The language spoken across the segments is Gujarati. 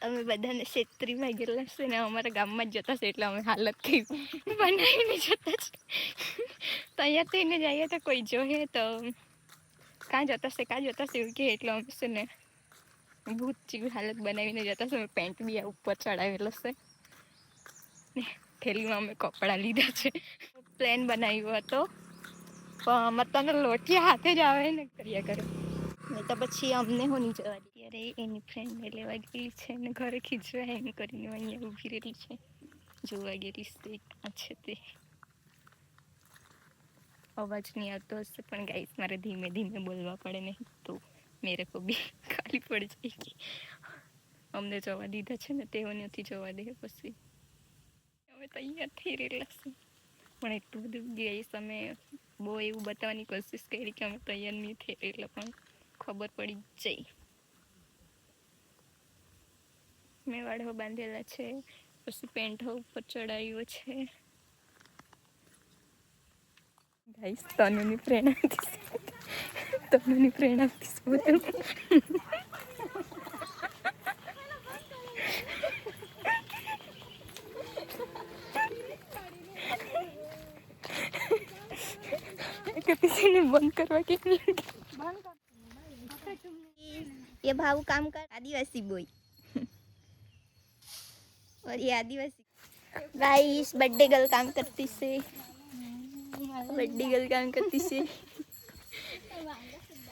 અમે બધાને છેતરી ભાગેલા છે ને અમારા ગામમાં જ જતા છે એટલે અમે હાલત થઈ બનાવીને જતા છે. તો અહીંયા થઈને જઈએ તો કોઈ જોહે તો કાં જતા છે એવું કે એટલે અમે છે ને ભૂત જેવી હાલત બનાવીને જતા છે. પેન્ટ બી આ ઉપર ચડાવેલો છે ને થેલીમાં અમે કપડાં લીધા છે. પ્લેન બનાવ્યો હતો પણ અમારે તને લોટિયા હાથે જ આવે ને કર્યા કરે નહીં તો પછી અમને હું નહીં જવા દે. ત્યારે એની ફ્રેન્ડને લેવા ગયેલી છે ને ઘરે ખીચવા એમ કરીને અહીંયા ઊભી રહેલી છે. જોવા ગયેલી છે આ છે તે અવાજ નહીં આવતો હશે પણ ગાઈસ મારે ધીમે ધીમે બોલવા પડે નહીં તો મેરે કો બી ખાલી પડી જાય. અમને જવા દીધા છે ને તેઓ નથી જવા દે પછી અમે તૈયાર થઈ રહેલા છે પણ એટલું બધું ગાઈસ અમે બહુ એવું બતાવવાની કોશિશ કરી કે અમે તૈયાર નહીં થઈ એટલે પણ ખબર પડી જાય. મેં વાળો બાંધેલા છે પછી પેન્ટ ઉપર ચડાવ્યો છે. ગાઈસ તનુની પ્રેરણા किसी ने बंद करवा के ये भाव काम कर आदिवासी बॉय और ये आदिवासी गाइस बर्थडे गर्ल काम करती से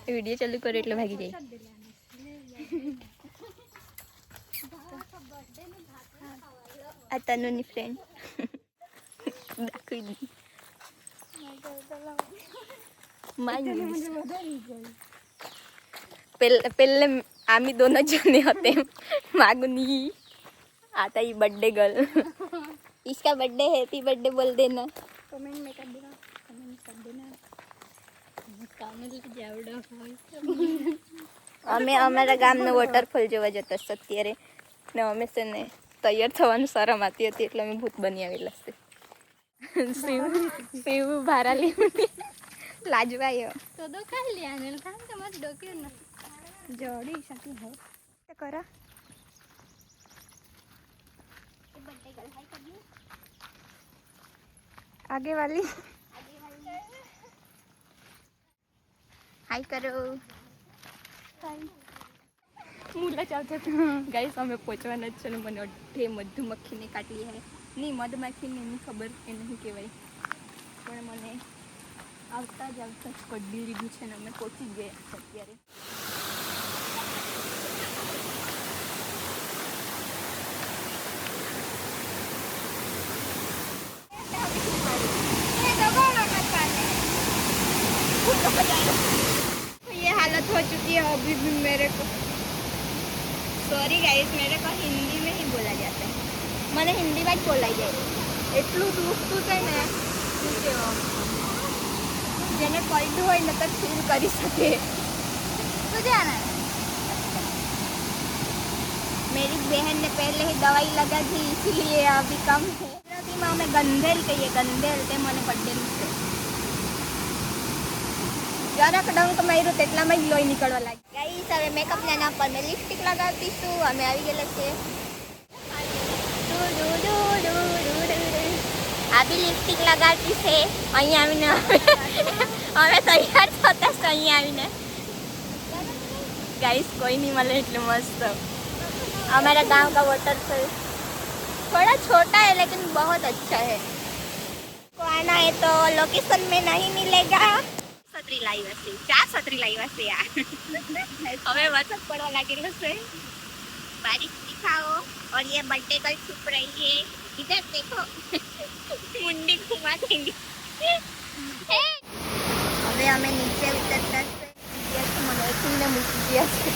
वीडियो चालू करो એટલે ભાગી જાય. આ તનુની ફ્રેન્ડ દાખવી દી पहले आमी दोनों जने होते मागुनी आता ही बर्थडे गर्ल. इसका बर्थडे हैप्पी बर्थडे बोल देना कमेंट में कर देना અમે અમારા ગામનો વોટરફોલ જોવા જતા છે અત્યારે ને અમે છે ને તૈયાર થવાનું શરમ આવતી હતી એટલે અમે ભૂત બની આવેલા છે. શિવ ભારાલી લાજવાયો તો દો ખાઈ લે આને કામ તો મત ડોક્યો ન જોડી સાથી હો તો કરા ये बर्थडे गर्ल हाय कर दी आगे वाली हाय करो मुला चाहते गाइस हमें पहुंचवाना છે ને મને અઢે મધુમક્ખીને કાટલી હે નહીં મધમાખીને એની ખબર એ નહીં કહેવાય પણ મને આવતા જ કડી લીધું છે ને અમે પહોંચી ગયા છે અત્યારે. ये हालत हो चुकी है अभी भी मेरे को. सॉरी गाइस मेरे को हिंदी में ही बोला जाता है. मैंने हिंदी में बोलाई जाए એટલું દુખતું છે ને જેને પડ્યું હોય ને તો ફીલ કરી શકે. तो जाना मेरी बहन ने पहले ही दवाई लगा दी इसलिए अभी कम है. ગુજરાતીમાં અમે ગંધેલ કહીએ ગંધેલ તે મને પડેલું છે. જરાક ડંક માર્યું તેટલામાં જ લોહી નીકળવા લાગી. ગાઈસ હવે મેકઅપના નામ પર મેં લિપસ્ટિક લગાવતીશું. અમે આવી ગયેલા છે. આ બી લિપસ્ટિક લગાવતી છે. અહીંયા આવીને અમે તૈયાર થતા છે. અહીંયા આવીને गाइस कोई नहीं मिले इतने मस्त. हमारा गांव का वाटरफॉल थोड़ा छोटा है लेकिन बहुत अच्छा है. को आना है तो लोकेशन में नहीं मिलेगा. छतरी लाई वैसे 4 छतरी लाई वैसे यार हमें वरसाद पड़वा लागेलो છે. बारिश दिखाओ और ये बर्थडे गर्ल छुप रही है. इधर देखो मुंडी घुमा देंगे. હવે અમે નીચે ઉતરતા છે. મને મૂકી ગયા છે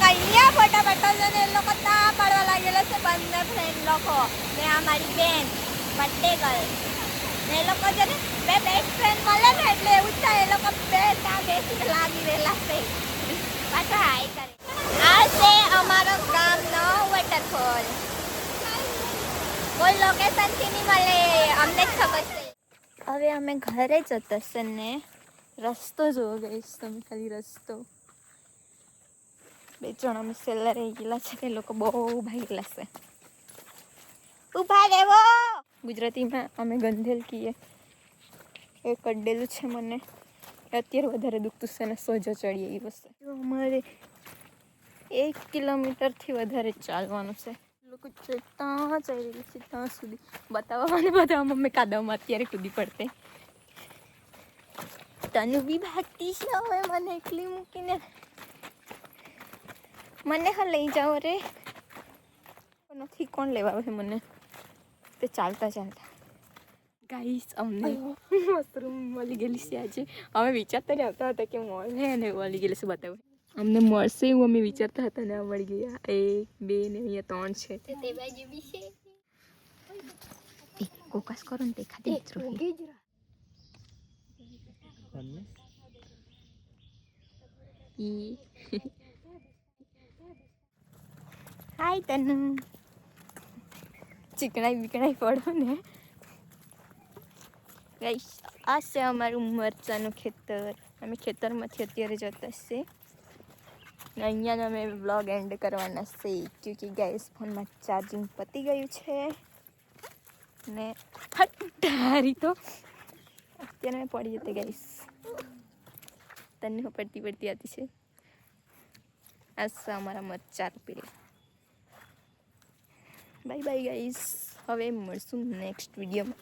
અહીંયા ફટાફટ એ લોકો તા પાડવા લાગેલા છે બંને ફ્રેન્ડ લોકો ને અમારી બેન બર્થડે ગર્લ ને એ લોકો છે ને બે બેસ્ટ ફ્રેન્ડ મળે ને એટલે એવું થાય એ લોકો બે ત્યાં બેસીને લાગી રહેલા છે પાછા હાય કરે. આ છે અમારો ગામનો વોટરફોલ. કોઈ લોકેશનથી નહીં મળે અમને જ ખબર છે. હવે અમે ઘરે જતા છે ને રસ્તો જોવો ગાઈસ તમે ખાલી રસ્તો બે જણ અમે સેલ્લા રહી ગયેલા છે તે લોકો બહુ ભાગેલા છે. ઊભા રહેવો. ગુજરાતીમાં અમે ગંધેલ કહીએ. એ કડેલું છે મને અત્યારે વધારે દુખતું છે ને સોજો ચડીએ એ વસ્તુ. અમારે 1 કિલોમીટરથી વધારે ચાલવાનું છે. લોકો ત્યાં જઈ રહેલી છે ત્યાં સુધી બતાવવા બધા મમ્મી કાદવમાં અત્યારે કૂદી પડતે. તનુ બી ભાગતી છે હવે મને એકલી મૂકીને. મને હા લઈ જાઓ રે. નથી કોણ લેવા આવે મને તે ચાલતા ગાઈસ અમને મશરૂમ મળી ગયેલી છે આજે. અમે વિચારતા જ આવતા હતા કે મળે ને મળી ગયેલી છે બતાવે અમને મળશે એવું અમે વિચારતા હતા ને મળી ગયા. 1 2 ને અહીંયા 3 છે. તે બાજુ બી છે. ફોકસ કરો ને દેખાતી જ હાય તનુ ચીકણાઈ બીકણાઈ પડો ને. ગાઈસ આ છે અમારું મરચાંનું ખેતર. અમે ખેતરમાંથી અત્યારે જતા છે ને અહીંયા અમે બ્લોગ એન્ડ કરવાના છે ક્યોંકિ ગાઈસ ફોનમાં ચાર્જિંગ પતી ગયું છે ને હટારી તો અત્યારે મેં પડી જતી ગાઈસ. તને પડતી આતી છે. આ છે અમારા મરચાં પેલા. Bye bye guys. હવે મળશું નેક્સ્ટ વિડીયોમાં.